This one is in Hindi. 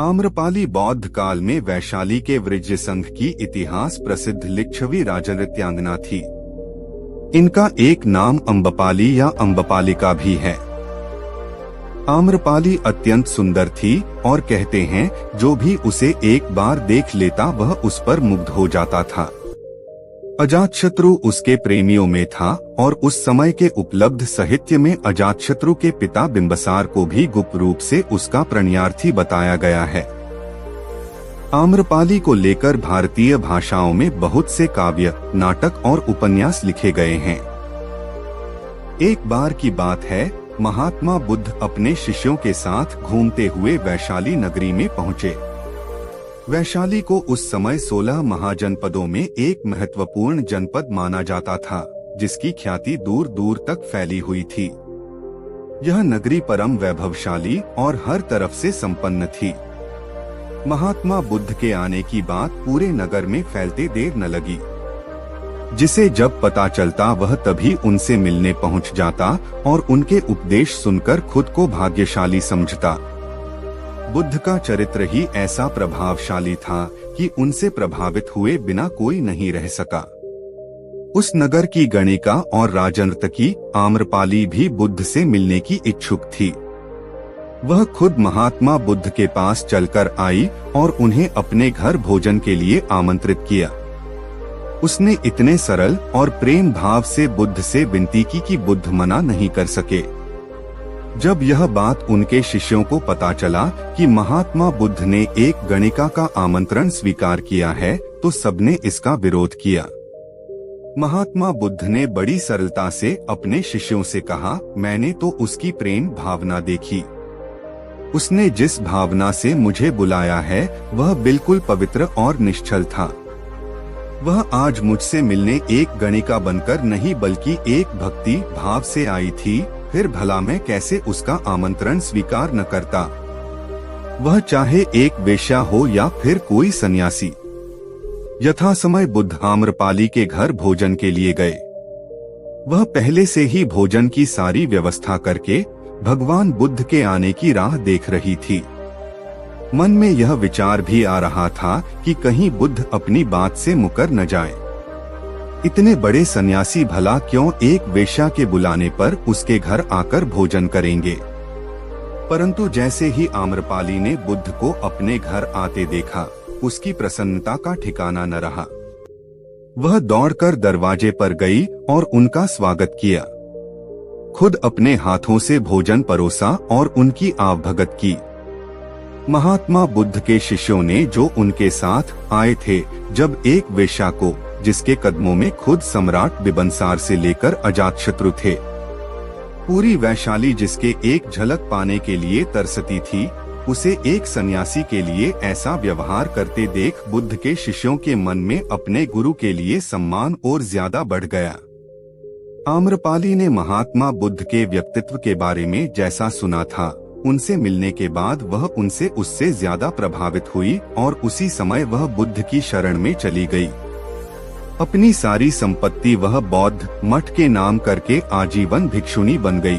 आम्रपाली बौद्ध काल में वैशाली के वृज्य संघ की इतिहास प्रसिद्ध लिच्छवी राजनृत्यांगना थी। इनका एक नाम अम्बपाली या अम्बपालिका भी है। आम्रपाली अत्यंत सुंदर थी और कहते हैं जो भी उसे एक बार देख लेता वह उस पर मुग्ध हो जाता था। अजातशत्रु उसके प्रेमियों में था और उस समय के उपलब्ध साहित्य में अजातशत्रु के पिता बिंबसार को भी गुप्त रूप से उसका प्रणयार्थी बताया गया है। आम्रपाली को लेकर भारतीय भाषाओं में बहुत से काव्य, नाटक और उपन्यास लिखे गए हैं। एक बार की बात है, महात्मा बुद्ध अपने शिष्यों के साथ घूमते हुए वैशाली नगरी में पहुँचे। वैशाली को उस समय 16 महाजनपदों में एक महत्वपूर्ण जनपद माना जाता था, जिसकी ख्याति दूर दूर तक फैली हुई थी। यह नगरी परम वैभवशाली और हर तरफ से संपन्न थी। महात्मा बुद्ध के आने की बात पूरे नगर में फैलते देर न लगी। जिसे जब पता चलता वह तभी उनसे मिलने पहुंच जाता और उनके उपदेश सुनकर खुद को भाग्यशाली समझता। बुद्ध का चरित्र ही ऐसा प्रभावशाली था कि उनसे प्रभावित हुए बिना कोई नहीं रह सका। उस नगर की गणिका और राजनर्तकी आम्रपाली भी बुद्ध से मिलने की इच्छुक थी। वह खुद महात्मा बुद्ध के पास चलकर आई और उन्हें अपने घर भोजन के लिए आमंत्रित किया। उसने इतने सरल और प्रेम भाव से बुद्ध से विनती की कि बुद्ध मना नहीं कर सके। जब यह बात उनके शिष्यों को पता चला कि महात्मा बुद्ध ने एक गणिका का आमंत्रण स्वीकार किया है, तो सबने इसका विरोध किया। महात्मा बुद्ध ने बड़ी सरलता से अपने शिष्यों से कहा, मैंने तो उसकी प्रेम भावना देखी। उसने जिस भावना से मुझे बुलाया है वह बिल्कुल पवित्र और निश्चल था। वह आज मुझसे मिलने एक गणिका बनकर नहीं बल्कि एक भक्ति भाव से आई थी। फिर भला मैं कैसे उसका आमंत्रण स्वीकार न करता, वह चाहे एक वेश्या हो या फिर कोई सन्यासी। यथासमय बुद्ध आम्रपाली के घर भोजन के लिए गए। वह पहले से ही भोजन की सारी व्यवस्था करके भगवान बुद्ध के आने की राह देख रही थी। मन में यह विचार भी आ रहा था कि कहीं बुद्ध अपनी बात से मुकर न जाए। इतने बड़े सन्यासी भला क्यों एक वेश्या के बुलाने पर उसके घर आकर भोजन करेंगे। परंतु जैसे ही आम्रपाली ने बुद्ध को अपने घर आते देखा, उसकी प्रसन्नता का ठिकाना न रहा। वह दौड़कर दरवाजे पर गई और उनका स्वागत किया। खुद अपने हाथों से भोजन परोसा और उनकी आवभगत की। महात्मा बुद्ध के शिष्यों ने जो उनके साथ आए थे, जब एक वेश्या को, जिसके कदमों में खुद सम्राट बिंबसार से लेकर अजातशत्रु थे, पूरी वैशाली जिसके एक झलक पाने के लिए तरसती थी, उसे एक सन्यासी के लिए ऐसा व्यवहार करते देख बुद्ध के शिष्यों के मन में अपने गुरु के लिए सम्मान और ज्यादा बढ़ गया। आम्रपाली ने महात्मा बुद्ध के व्यक्तित्व के बारे में जैसा सुना था, उनसे मिलने के बाद वह उनसे उससे ज्यादा प्रभावित हुई और उसी समय वह बुद्ध की शरण में चली गई। अपनी सारी संपत्ति वह बौद्ध मठ के नाम करके आजीवन भिक्षुणी बन गई।